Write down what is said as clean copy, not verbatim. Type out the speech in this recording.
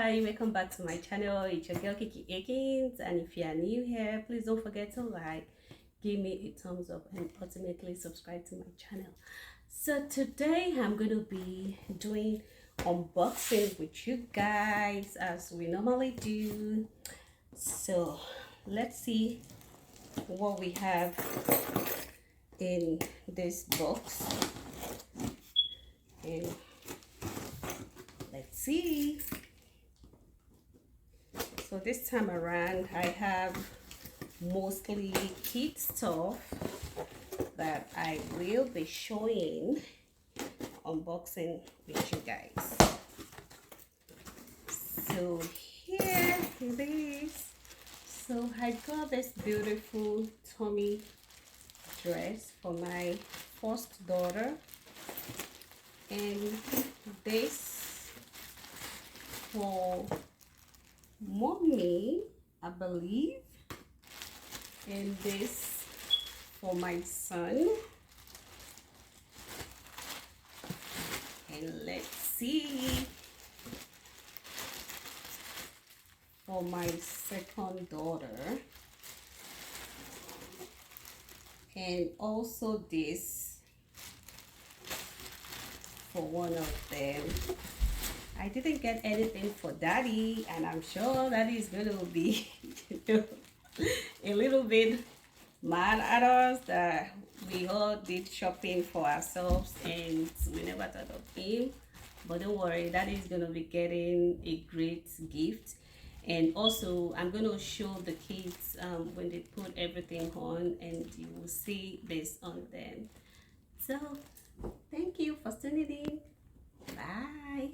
Hi, welcome back to my channel. It's your girl Kiki Akins, and if you are new here, please don't forget to like, give me a thumbs up, and ultimately subscribe to my channel. So today I'm going to be doing unboxing with you guys as we normally do. So let's see what we have in this box, and let's see. So this time around I have mostly kid stuff that I will be showing, unboxing with you guys. So here it is. So I got this beautiful Tommy dress for my first daughter, and this for mommy, I believe, and this for my son. And let's see for my second daughter, and also this for one of them. I didn't get anything for daddy, and I'm sure daddy is going to be a little bit mad at us that we all did shopping for ourselves and we never thought of him. But don't worry, daddy is going to be getting a great gift. And also I'm going to show the kids when they put everything on, and you will see this on them. So thank you for tuning in. Bye.